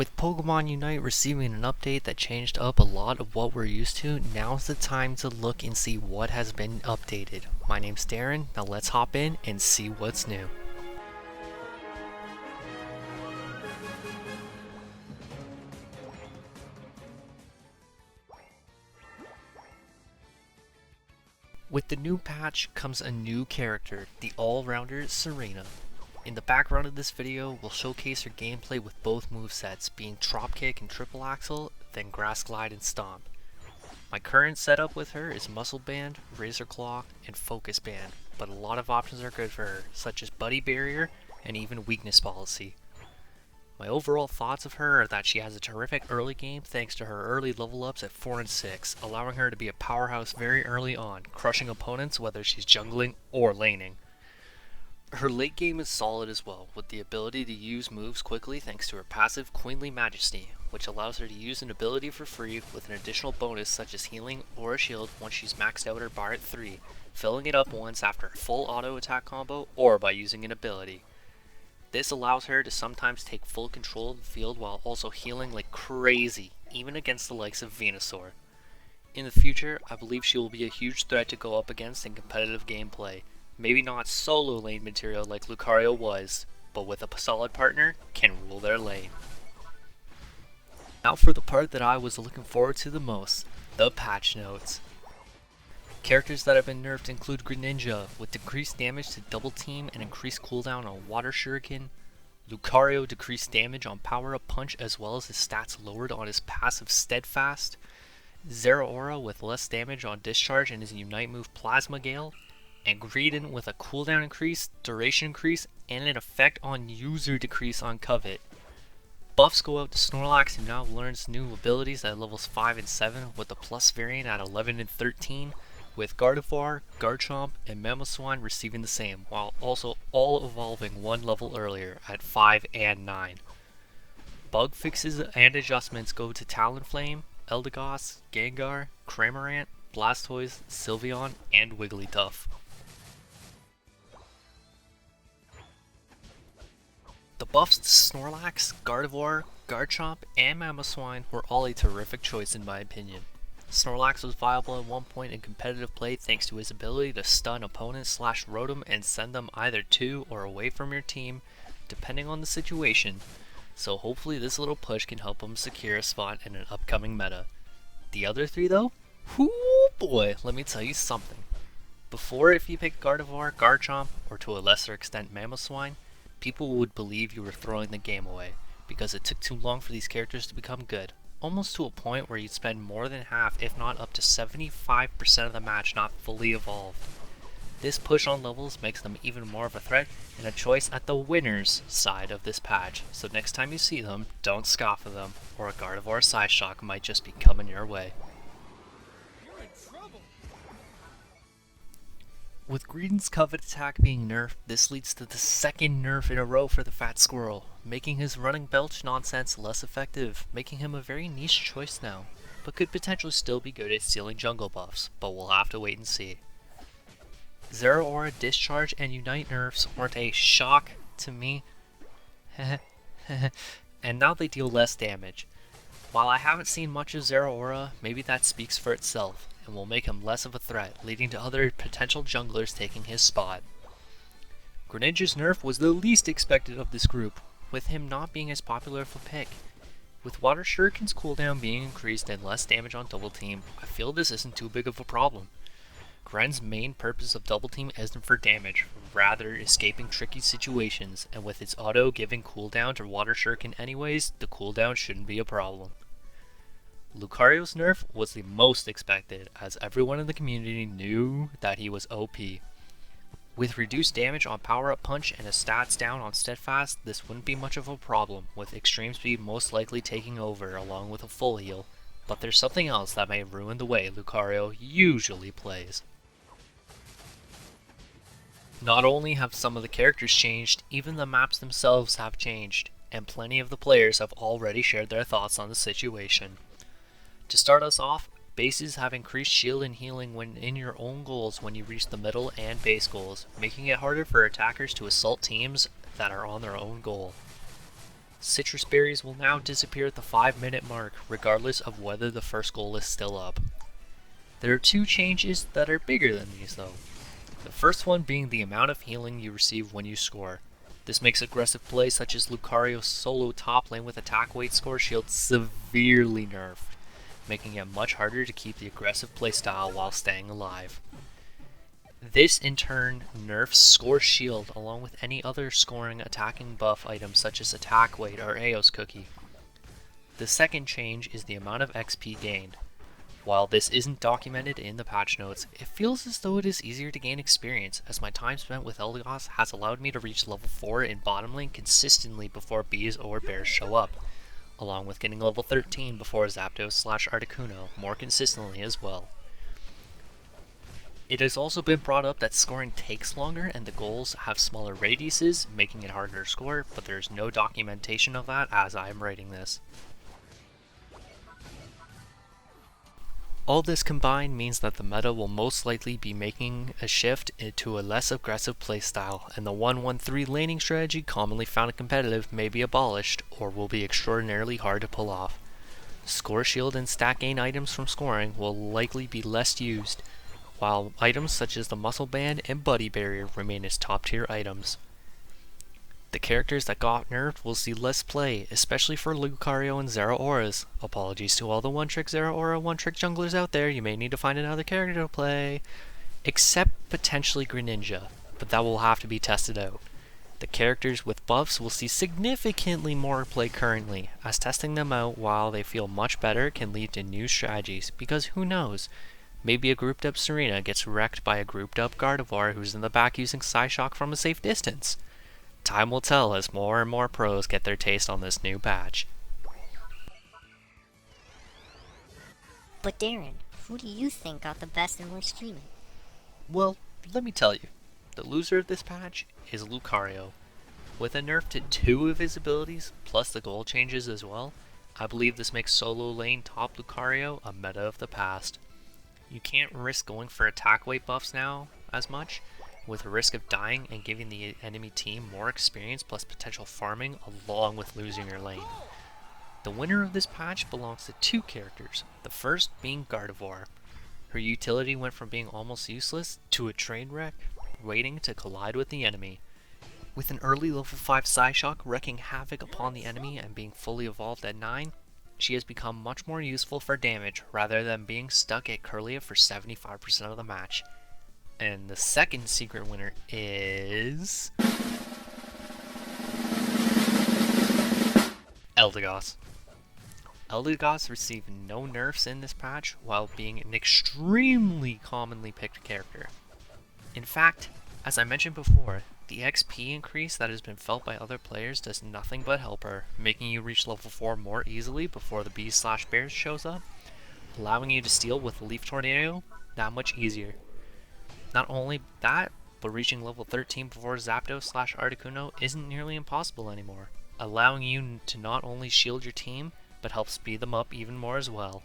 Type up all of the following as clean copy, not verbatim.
With Pokemon Unite receiving an update that changed up a lot of what we're used to, now's the time to look and see what has been updated. My name's Darren, now let's hop in and see what's new. With the new patch comes a new character, the all-rounder Serena. In the background of this video, we'll showcase her gameplay with both movesets, being Dropkick and Triple Axel, then Grass Glide and Stomp. My current setup with her is Muscle Band, Razor Claw, and Focus Band, but a lot of options are good for her, such as Buddy Barrier and even Weakness Policy. My overall thoughts of her are that she has a terrific early game thanks to her early level ups at 4 and 6, allowing her to be a powerhouse very early on, crushing opponents whether she's jungling or laning. Her late game is solid as well, with the ability to use moves quickly thanks to her passive Queenly Majesty, which allows her to use an ability for free with an additional bonus such as healing or a shield once she's maxed out her bar at 3, filling it up once after a full auto attack combo or by using an ability. This allows her to sometimes take full control of the field while also healing like crazy, even against the likes of Venusaur. In the future, I believe she will be a huge threat to go up against in competitive gameplay. Maybe not solo lane material like Lucario was, but with a solid partner, can rule their lane. Now for the part that I was looking forward to the most, the patch notes. Characters that have been nerfed include Greninja, with decreased damage to double team and increased cooldown on Water Shuriken, Lucario decreased damage on Power Up Punch as well as his stats lowered on his passive Steadfast, Zeraora with less damage on Discharge and his Unite move Plasma Gale, and Greedent with a cooldown increase, duration increase, and an effect on user decrease on Covet. Buffs go out to Snorlax, who now learns new abilities at levels 5 and 7 with the plus variant at 11 and 13, with Gardevoir, Garchomp, and Mamoswine receiving the same, while also all evolving one level earlier at 5 and 9. Bug fixes and adjustments go to Talonflame, Eldegoss, Gengar, Cramorant, Blastoise, Sylveon, and Wigglytuff. The buffs to Snorlax, Gardevoir, Garchomp, and Mamoswine were all a terrific choice in my opinion. Snorlax was viable at one point in competitive play thanks to his ability to stun opponents / rotom and send them either to or away from your team, depending on the situation, so hopefully this little push can help him secure a spot in an upcoming meta. The other three though? Whoo boy, let me tell you something. Before, if you picked Gardevoir, Garchomp, or to a lesser extent Mamoswine, people would believe you were throwing the game away, because it took too long for these characters to become good, almost to a point where you'd spend more than half, if not up to 75% of the match not fully evolved. This push on levels makes them even more of a threat and a choice at the winner's side of this patch, so next time you see them, don't scoff at them, or a Gardevoir Psyshock might just be coming your way. With Greedent's Covet attack being nerfed, this leads to the second nerf in a row for the Fat Squirrel, making his running belch nonsense less effective, making him a very niche choice now, but could potentially still be good at stealing jungle buffs, but we'll have to wait and see. Zeraora, Discharge, and Unite nerfs weren't a shock to me, and now they deal less damage. While I haven't seen much of Zeraora, maybe that speaks for itself, and will make him less of a threat, leading to other potential junglers taking his spot. Greninja's nerf was the least expected of this group, with him not being as popular of a pick. With Water Shuriken's cooldown being increased and less damage on double team, I feel this isn't too big of a problem. Gren's main purpose of double team isn't for damage, rather escaping tricky situations, and with its auto giving cooldown to Water Shuriken anyways, the cooldown shouldn't be a problem. Lucario's nerf was the most expected, as everyone in the community knew that he was OP. With reduced damage on Power Up Punch and his stats down on Steadfast, this wouldn't be much of a problem, with Extreme Speed most likely taking over along with a full heal, but there's something else that may ruin the way Lucario usually plays. Not only have some of the characters changed, even the maps themselves have changed, and plenty of the players have already shared their thoughts on the situation. To start us off, bases have increased shield and healing when in your own goals when you reach the middle and base goals, making it harder for attackers to assault teams that are on their own goal. Citrus berries will now disappear at the 5-minute mark, regardless of whether the first goal is still up. There are two changes that are bigger than these though. The first one being the amount of healing you receive when you score. This makes aggressive plays such as Lucario's solo top lane with attack weight score shield severely nerfed, making it much harder to keep the aggressive playstyle while staying alive. This in turn nerfs score shield along with any other scoring attacking buff items such as attack weight or Aeos cookie. The second change is the amount of XP gained. While this isn't documented in the patch notes, it feels as though it is easier to gain experience, as my time spent with Eldegoss has allowed me to reach level 4 in bottom lane consistently before bees or bears show up, along with getting level 13 before Zapdos/Articuno more consistently as well. It has also been brought up that scoring takes longer and the goals have smaller radiuses, making it harder to score, but there is no documentation of that as I am writing this. All this combined means that the meta will most likely be making a shift into a less aggressive playstyle, and the 1-1-3 laning strategy commonly found in competitive may be abolished or will be extraordinarily hard to pull off. Score shield and stat gain items from scoring will likely be less used, while items such as the muscle band and buddy barrier remain as top tier items. The characters that got nerfed will see less play, especially for Lucario and Zeraoras. Apologies to all the one-trick Zeraora one-trick junglers out there, you may need to find another character to play. Except potentially Greninja, but that will have to be tested out. The characters with buffs will see significantly more play currently, as testing them out while they feel much better can lead to new strategies, because who knows, maybe a grouped up Serena gets wrecked by a grouped up Gardevoir who's in the back using Psyshock from a safe distance. Time will tell as more and more pros get their taste on this new patch. But Darren, who do you think got the best and worst treatment? Well, let me tell you, the loser of this patch is Lucario. With a nerf to 2 of his abilities, plus the goal changes as well, I believe this makes solo lane top Lucario a meta of the past. You can't risk going for attack weight buffs now as much, with a risk of dying and giving the enemy team more experience plus potential farming along with losing your lane. The winner of this patch belongs to 2 characters, the first being Gardevoir. Her utility went from being almost useless to a train wreck, waiting to collide with the enemy. With an early level 5 Psyshock wreaking havoc upon the enemy and being fully evolved at 9, she has become much more useful for damage rather than being stuck at Kirlia for 75% of the match. And the second secret winner is Eldegoss. Eldegoss received no nerfs in this patch while being an extremely commonly picked character. In fact, as I mentioned before, the XP increase that has been felt by other players does nothing but help her, making you reach level 4 more easily before the bees/bears shows up, allowing you to steal with Leaf Tornado that much easier. Not only that, but reaching level 13 before Zapdos/Articuno isn't nearly impossible anymore, allowing you to not only shield your team, but help speed them up even more as well.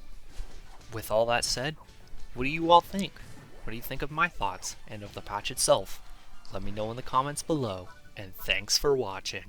With all that said, what do you all think? What do you think of my thoughts, and of the patch itself? Let me know in the comments below, and thanks for watching.